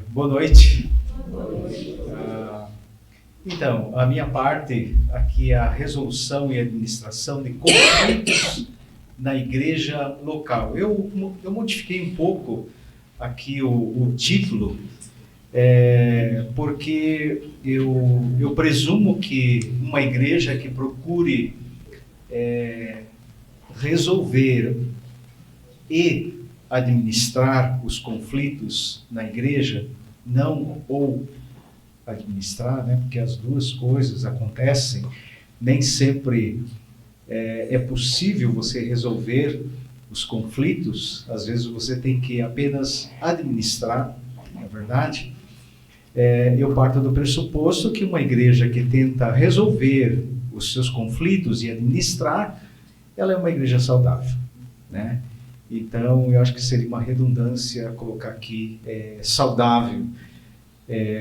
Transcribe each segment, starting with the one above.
Boa noite. Então, a minha parte aqui é a resolução e administração de conflitos na igreja local. Eu modifiquei um pouco aqui o título, porque eu presumo que uma igreja que procure resolver e administrar os conflitos na igreja, não ou administrar, né? Porque as duas coisas acontecem, nem sempre é possível você resolver os conflitos, às vezes você tem que apenas administrar, não é verdade? Eu parto do pressuposto que uma igreja que tenta resolver os seus conflitos e administrar, ela é uma igreja saudável, né? Então, eu acho que seria uma redundância colocar aqui saudável.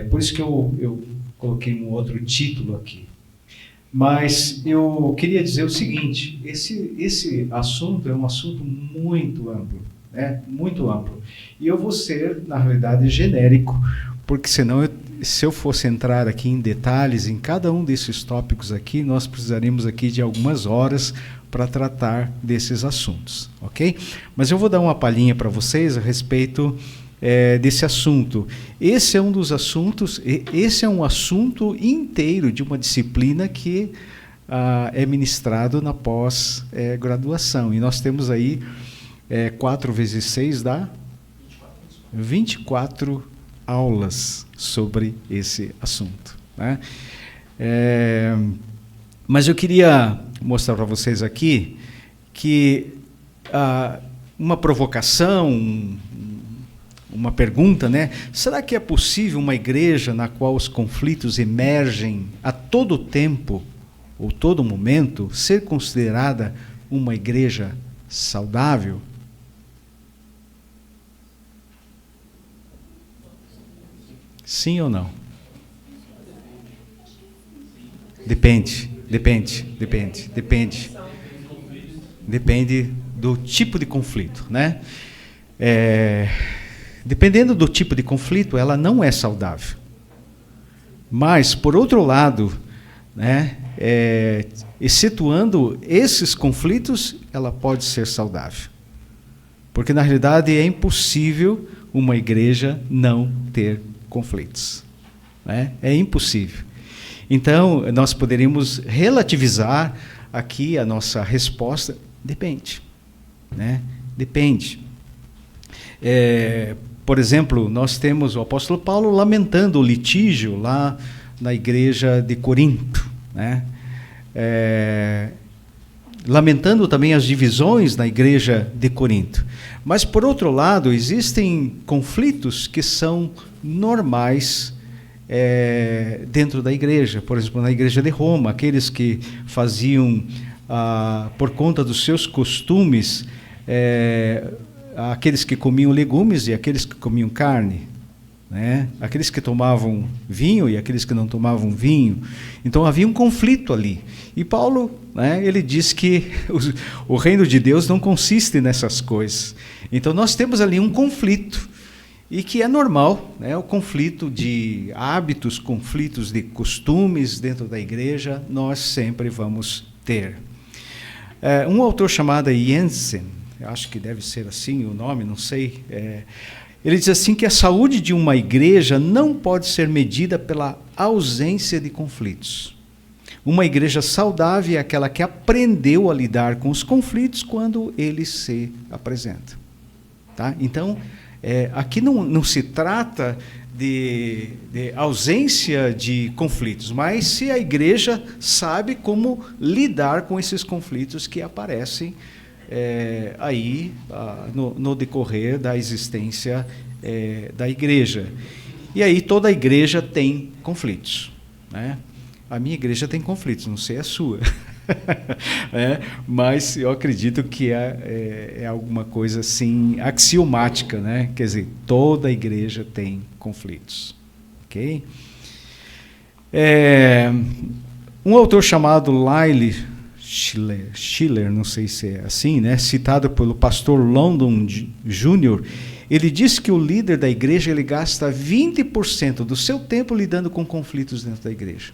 Por isso que eu coloquei um outro título aqui. Mas eu queria dizer o seguinte, esse assunto é um assunto muito amplo, né? Muito amplo. E eu vou ser, na realidade, genérico, porque senão, se eu fosse entrar aqui em detalhes, em cada um desses tópicos aqui, nós precisaríamos aqui de algumas horas para tratar desses assuntos, ok? Mas eu vou dar uma palhinha para vocês a respeito desse assunto. Esse é um dos assuntos, esse é um assunto inteiro de uma disciplina que é ministrado na pós-graduação. E nós temos aí 4 vezes 6 dá 24 aulas sobre esse assunto, né? Mas eu queria mostrar para vocês aqui que uma provocação, uma pergunta, né? Será que é possível uma igreja na qual os conflitos emergem a todo tempo ou todo momento ser considerada uma igreja saudável? Sim ou não? Depende do tipo de conflito, né? Dependendo do tipo de conflito, ela não é saudável. Mas, por outro lado, né, excetuando esses conflitos, ela pode ser saudável. Porque, na realidade, é impossível uma igreja não ter conflitos, né? É impossível. Então, nós poderíamos relativizar aqui a nossa resposta. Depende, né? Depende. Por exemplo, nós temos o apóstolo Paulo lamentando o litígio lá na igreja de Corinto, né? Lamentando também as divisões na igreja de Corinto. Mas, por outro lado, existem conflitos que são normais dentro da igreja. Por exemplo, na igreja de Roma, aqueles que faziam, por conta dos seus costumes, aqueles que comiam legumes e aqueles que comiam carne, né? Aqueles que tomavam vinho e aqueles que não tomavam vinho. Então havia um conflito ali. E Paulo, né, ele diz que o reino de Deus não consiste nessas coisas. Então nós temos ali um conflito, e que é normal, né? O conflito de hábitos, conflitos de costumes dentro da igreja, nós sempre vamos ter. Um autor chamado Jensen, acho que deve ser assim o nome, não sei, ele diz assim que a saúde de uma igreja não pode ser medida pela ausência de conflitos. Uma igreja saudável é aquela que aprendeu a lidar com os conflitos quando eles se apresentam. Tá? Então, aqui não se trata de ausência de conflitos, mas se a igreja sabe como lidar com esses conflitos que aparecem aí no decorrer da existência da igreja. E aí toda a igreja tem conflitos, né? A minha igreja tem conflitos, não sei a sua. Mas eu acredito que é alguma coisa assim axiomática, né? Quer dizer, toda a igreja tem conflitos, ok? Um autor chamado Lyle Schiller, não sei se é assim, né? Citado pelo pastor London Jr., ele diz que o líder da igreja ele gasta 20% do seu tempo lidando com conflitos dentro da igreja.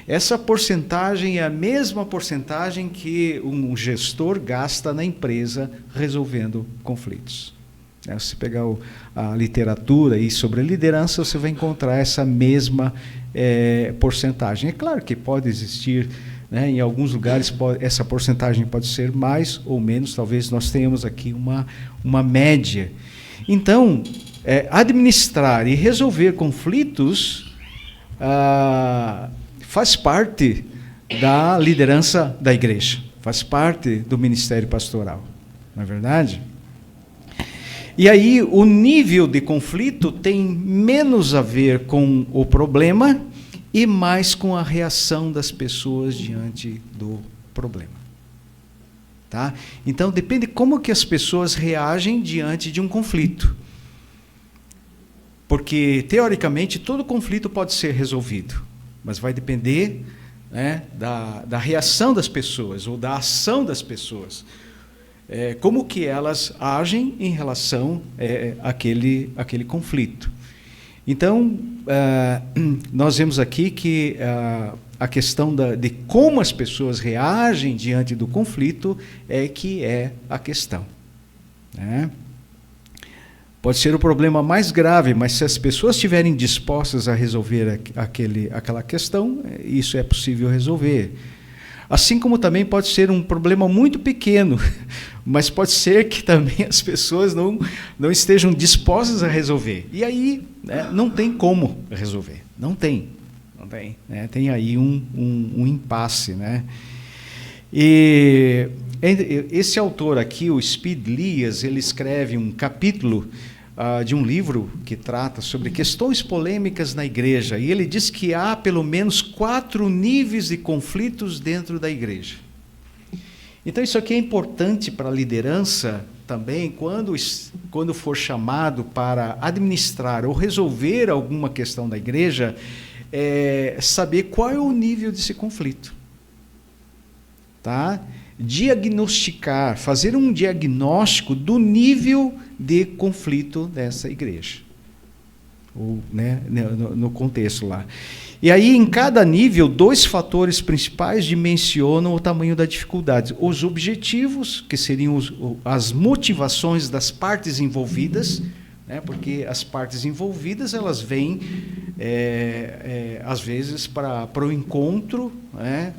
Essa porcentagem é a mesma porcentagem que um gestor gasta na empresa resolvendo conflitos. Se você pegar a literatura aí sobre liderança, você vai encontrar essa mesma porcentagem. É claro que pode existir, né, em alguns lugares essa porcentagem pode ser mais ou menos, talvez nós tenhamos aqui uma média. Então, administrar e resolver conflitos faz parte da liderança da igreja, faz parte do ministério pastoral, não é verdade? E aí o nível de conflito tem menos a ver com o problema e mais com a reação das pessoas diante do problema. Tá? Então depende como que as pessoas reagem diante de um conflito. Porque, teoricamente, todo conflito pode ser resolvido, mas vai depender, né, da reação das pessoas ou da ação das pessoas. Como que elas agem em relação àquele conflito. Então, nós vemos aqui que a questão de como as pessoas reagem diante do conflito que é a questão. Né? Pode ser o problema mais grave, mas se as pessoas estiverem dispostas a resolver aquela questão, isso é possível resolver. Assim como também pode ser um problema muito pequeno, mas pode ser que também as pessoas não estejam dispostas a resolver. E aí, né, não tem como resolver. Não tem. Né? Tem aí um impasse. Né? E esse autor aqui, o Speed Lias, ele escreve um capítulo de um livro que trata sobre questões polêmicas na igreja, e ele diz que há pelo menos 4 níveis de conflitos dentro da igreja. Então isso aqui é importante para a liderança também, quando for chamado para administrar ou resolver alguma questão da igreja, saber qual é o nível desse conflito. Tá? Diagnosticar, fazer um diagnóstico do nível de conflito dessa igreja, ou, né, no contexto lá. E aí, em cada nível, 2 fatores principais dimensionam o tamanho da dificuldade. Os objetivos, que seriam as motivações das partes envolvidas, né, porque as partes envolvidas elas vêm, às vezes, para o encontro, né,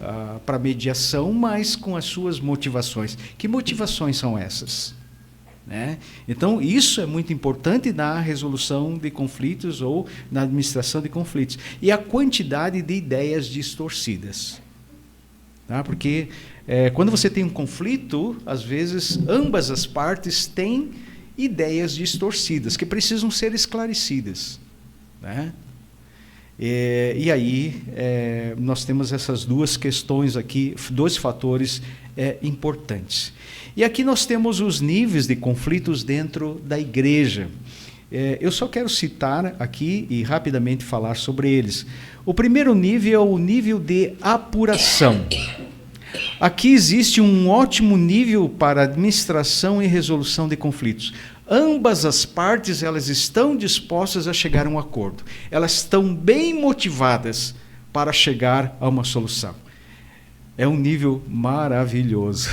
para a mediação, mas com as suas motivações. Que motivações são essas? Né? Então, isso é muito importante na resolução de conflitos ou na administração de conflitos. E a quantidade de ideias distorcidas. Tá? Porque quando você tem um conflito, às vezes, ambas as partes têm ideias distorcidas, que precisam ser esclarecidas. Né? E aí, nós temos essas 2 questões aqui, 2 fatores importantes. E aqui nós temos os níveis de conflitos dentro da igreja. Eu só quero citar aqui e rapidamente falar sobre eles. O primeiro nível é o nível de apuração. Aqui existe um ótimo nível para administração e resolução de conflitos. Ambas as partes elas estão dispostas a chegar a um acordo. Elas estão bem motivadas para chegar a uma solução. É um nível maravilhoso.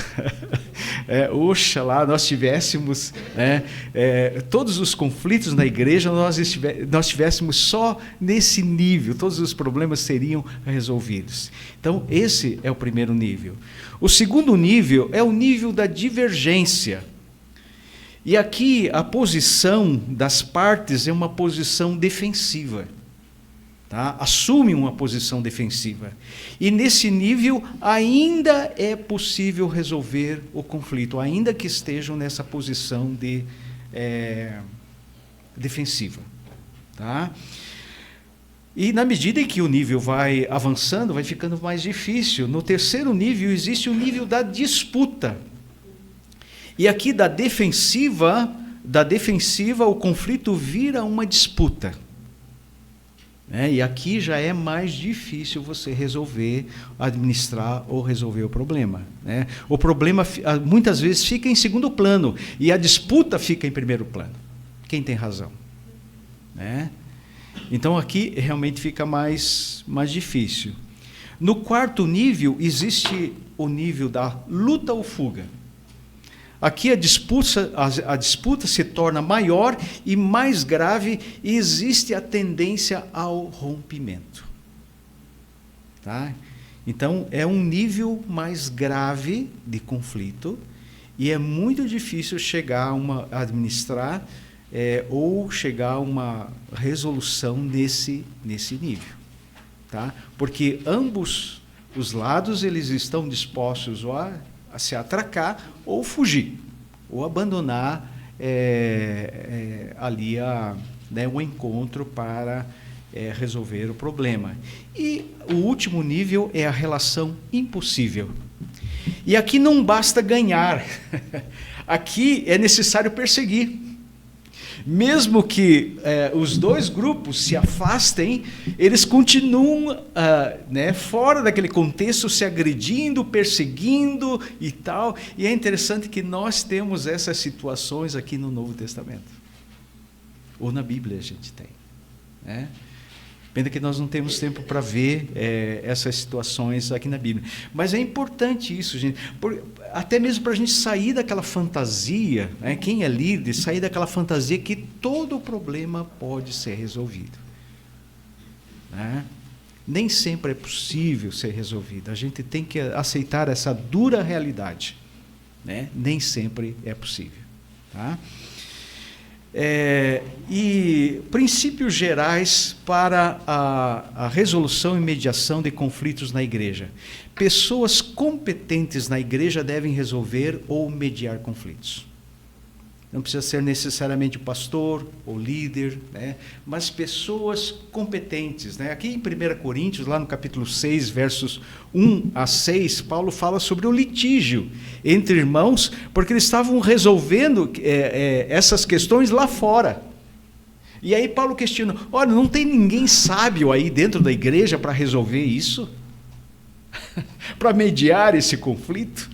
Oxalá nós tivéssemos, né, todos os conflitos na igreja, nós tivéssemos só nesse nível, todos os problemas seriam resolvidos. Então, esse é o primeiro nível. O segundo nível é o nível da divergência. E aqui a posição das partes é uma posição defensiva. Tá? Assume uma posição defensiva. E nesse nível ainda é possível resolver o conflito, ainda que estejam nessa posição defensiva. Tá? E na medida em que o nível vai avançando, vai ficando mais difícil. No terceiro nível existe o nível da disputa. E aqui da defensiva o conflito vira uma disputa. né? E aqui já é mais difícil você resolver, administrar ou resolver o problema, né? O problema muitas vezes fica em segundo plano e a disputa fica em primeiro plano. Quem tem razão, né? Então aqui realmente fica mais difícil. No quarto nível existe o nível da luta ou fuga. Aqui a disputa se torna maior e mais grave e existe a tendência ao rompimento. Tá? Então, é um nível mais grave de conflito e é muito difícil chegar a administrar ou chegar a uma resolução nesse nível. Tá? Porque ambos os lados eles estão dispostos a se atracar ou fugir, ou abandonar ali o encontro para resolver o problema. E o último nível é a relação impossível. E aqui não basta ganhar, aqui é necessário perseguir. Mesmo que os dois grupos se afastem, eles continuam fora daquele contexto, se agredindo, perseguindo e tal. E é interessante que nós temos essas situações aqui no Novo Testamento. Ou na Bíblia a gente tem. Né? Pena que nós não temos tempo para ver essas situações aqui na Bíblia. Mas é importante isso, gente, até mesmo para a gente sair daquela fantasia, né? Quem é líder, sair daquela fantasia que todo problema pode ser resolvido. Né? Nem sempre é possível ser resolvido. A gente tem que aceitar essa dura realidade. Né? Nem sempre é possível. Tá? E princípios gerais para a resolução e mediação de conflitos na igreja. Pessoas competentes na igreja devem resolver ou mediar conflitos. Não precisa ser necessariamente o pastor ou líder, né? Mas pessoas competentes. Né? Aqui em 1 Coríntios, lá no capítulo 6, versos 1 a 6, Paulo fala sobre o litígio entre irmãos, porque eles estavam resolvendo essas questões lá fora. E aí Paulo questiona, olha, não tem ninguém sábio aí dentro da igreja para resolver isso? Para mediar esse conflito?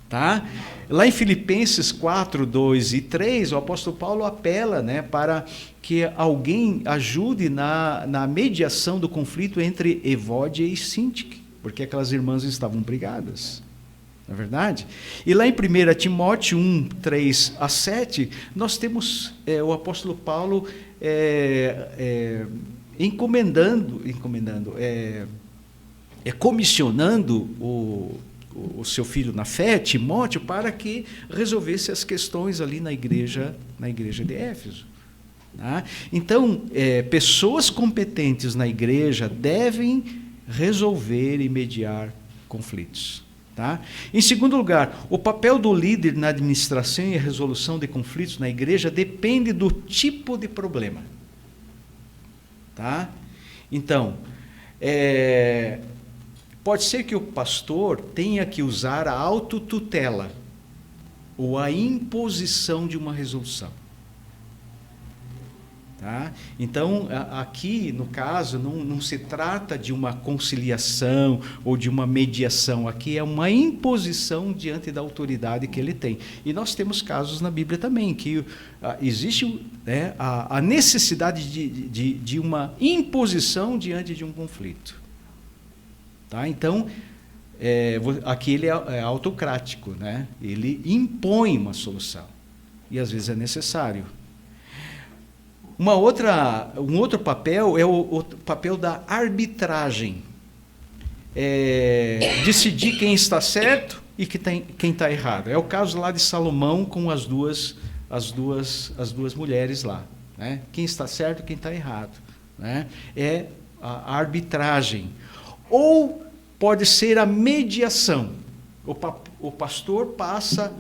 Tá? Lá em Filipenses 4, 2 e 3, o apóstolo Paulo apela, né, para que alguém ajude na mediação do conflito entre Evódia e Síntique, porque aquelas irmãs estavam brigadas. Não é verdade? E lá em 1 Timóteo 1, 3 a 7, nós temos o apóstolo Paulo comissionando o seu filho na fé, Timóteo, para que resolvesse as questões ali na igreja de Éfeso. Tá? Então, pessoas competentes na igreja devem resolver e mediar conflitos. Tá? Em segundo lugar, o papel do líder na administração e resolução de conflitos na igreja depende do tipo de problema. Tá? Então, pode ser que o pastor tenha que usar a autotutela ou a imposição de uma resolução. Tá? Então, aqui, no caso, não se trata de uma conciliação ou de uma mediação. Aqui é uma imposição diante da autoridade que ele tem. E nós temos casos na Bíblia também, que existe a necessidade de uma imposição diante de um conflito. Tá? Então, aqui ele é autocrático, né? Ele impõe uma solução. E às vezes é necessário. Um outro papel é o papel da arbitragem. Decidir quem está certo e quem está errado. É o caso lá de Salomão com as duas mulheres lá. Né? Quem está certo e quem está errado. Né? É a arbitragem. Ou pode ser a mediação. O pastor passa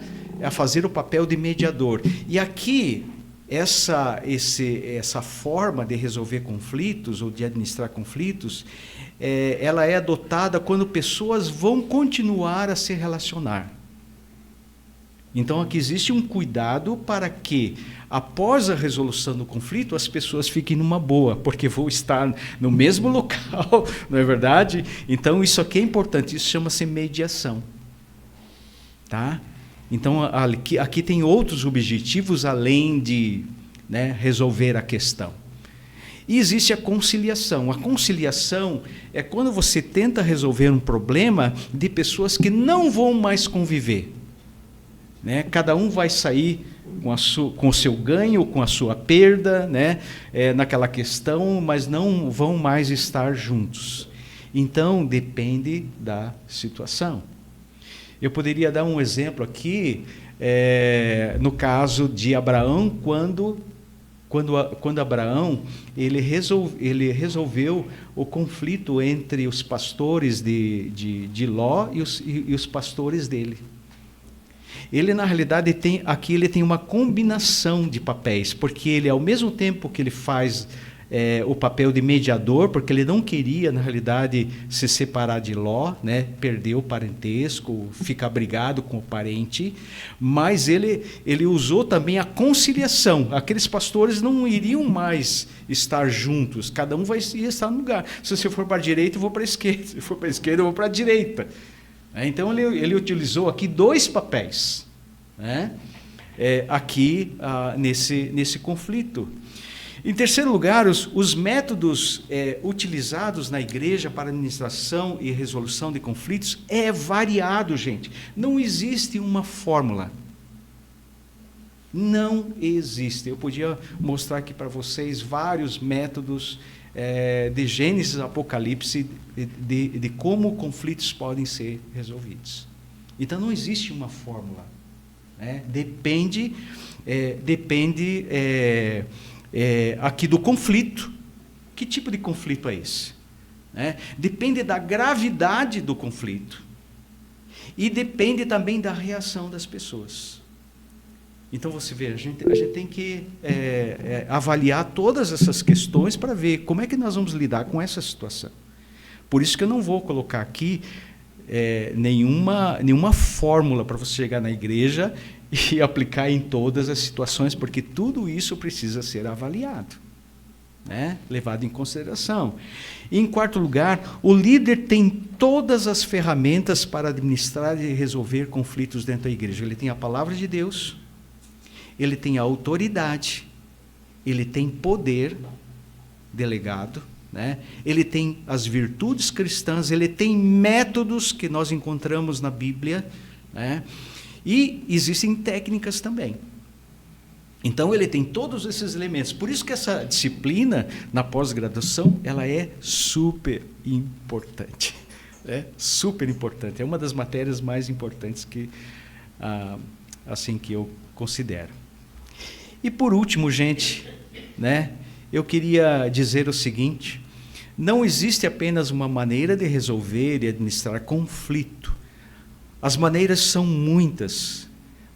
a fazer o papel de mediador. E aqui, essa forma de resolver conflitos ou de administrar conflitos, ela é adotada quando pessoas vão continuar a se relacionar. Então, aqui existe um cuidado para que, após a resolução do conflito, as pessoas fiquem numa boa, porque vão estar no mesmo local, não é verdade? Então, isso aqui é importante, isso chama-se mediação. Tá? Então, aqui tem outros objetivos além de, né, resolver a questão. E existe a conciliação. A conciliação é quando você tenta resolver um problema de pessoas que não vão mais conviver. Né? Cada um vai sair com o seu ganho, com a sua perda, né? Naquela questão, mas não vão mais estar juntos. Então, depende da situação. Eu poderia dar um exemplo aqui, no caso de Abraão, quando Abraão ele resolveu o conflito entre os pastores de Ló e os pastores dele. Ele, na realidade, ele tem uma combinação de papéis, porque ele, ao mesmo tempo que ele faz o papel de mediador, porque ele não queria, na realidade, se separar de Ló, né, perder o parentesco, ficar brigado com o parente, mas ele usou também a conciliação. Aqueles pastores não iriam mais estar juntos, cada um vai estar no lugar. Se você for para a direita, eu vou para a esquerda. Se for para a esquerda, eu vou para a direita. Então, ele utilizou aqui 2 papéis, né, aqui nesse conflito. Em terceiro lugar, os métodos utilizados na igreja para administração e resolução de conflitos é variado, gente. Não existe uma fórmula. Não existe. Eu podia mostrar aqui para vocês vários métodos de Gênesis a Apocalipse de como conflitos podem ser resolvidos. Então, não existe uma fórmula. Né? Depende aqui do conflito. Que tipo de conflito é esse? Depende da gravidade do conflito e depende também da reação das pessoas. Então, você vê, a gente tem que avaliar todas essas questões para ver como é que nós vamos lidar com essa situação. Por isso que eu não vou colocar aqui nenhuma fórmula para você chegar na igreja e aplicar em todas as situações, porque tudo isso precisa ser avaliado, né? Levado em consideração. E, em quarto lugar, o líder tem todas as ferramentas para administrar e resolver conflitos dentro da igreja. Ele tem a palavra de Deus, ele tem a autoridade, ele tem poder delegado, né? Ele tem as virtudes cristãs, ele tem métodos que nós encontramos na Bíblia, né? E existem técnicas também. Então, ele tem todos esses elementos. Por isso que essa disciplina, na pós-graduação, ela é super importante. Super importante. É uma das matérias mais importantes que eu considero. E, por último, gente, né, eu queria dizer o seguinte: não existe apenas uma maneira de resolver e administrar conflito. As maneiras são muitas,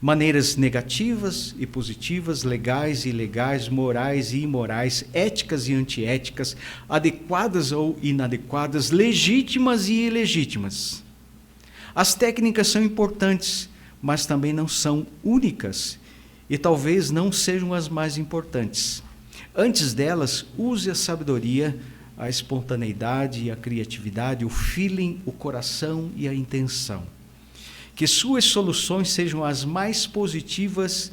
maneiras negativas e positivas, legais e ilegais, morais e imorais, éticas e antiéticas, adequadas ou inadequadas, legítimas e ilegítimas. As técnicas são importantes, mas também não são únicas e talvez não sejam as mais importantes. Antes delas, use a sabedoria, a espontaneidade e a criatividade, o feeling, o coração e a intenção. Que suas soluções sejam as mais positivas,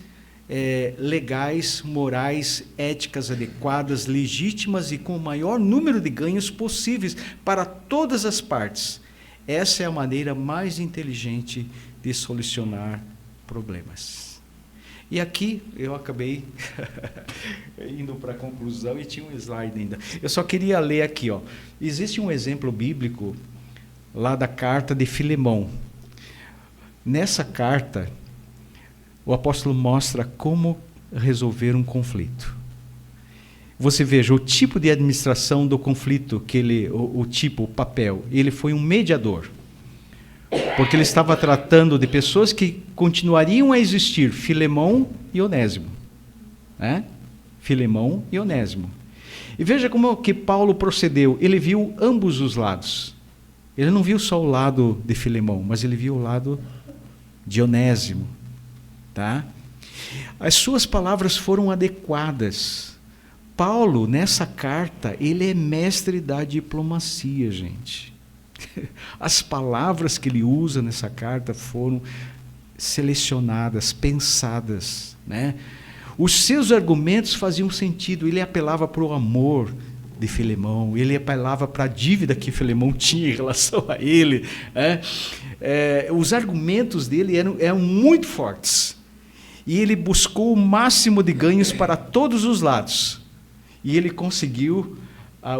legais, morais, éticas adequadas, legítimas e com o maior número de ganhos possíveis para todas as partes. Essa é a maneira mais inteligente de solucionar problemas. E aqui eu acabei indo para a conclusão e tinha um slide ainda. Eu só queria ler aqui, ó. Existe um exemplo bíblico lá da carta de Filemão. Nessa carta, o apóstolo mostra como resolver um conflito. Você veja o tipo de administração do conflito, o papel. Ele foi um mediador, porque ele estava tratando de pessoas que continuariam a existir, Filemão e Onésimo. Filemão e Onésimo. E veja como que Paulo procedeu. Ele viu ambos os lados. Ele não viu só o lado de Filemão, mas ele viu o lado de Onésimo. tá? As suas palavras foram adequadas. Paulo, nessa carta, ele é mestre da diplomacia, gente. As palavras que ele usa nessa carta foram selecionadas, pensadas, né? Os seus argumentos faziam sentido. Ele apelava para o amor de Filemão, ele apelava para a dívida que Filemão tinha em relação a ele. Os argumentos dele eram muito fortes. E ele buscou o máximo de ganhos para todos os lados. E ele conseguiu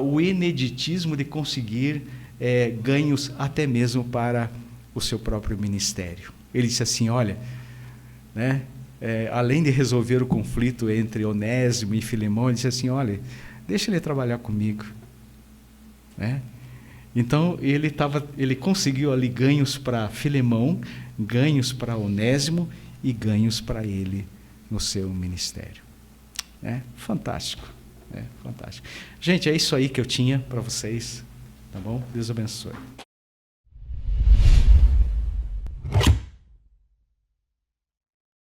o ineditismo de conseguir ganhos até mesmo para o seu próprio ministério. Ele disse assim, olha, né, além de resolver o conflito entre Onésimo e Filemão, ele disse assim, olha, deixa ele trabalhar comigo. Né? Então, ele conseguiu ali ganhos para Filemão, ganhos para Onésimo e ganhos para ele no seu ministério. Fantástico. Fantástico. Gente, é isso aí que eu tinha para vocês. Tá bom? Deus abençoe.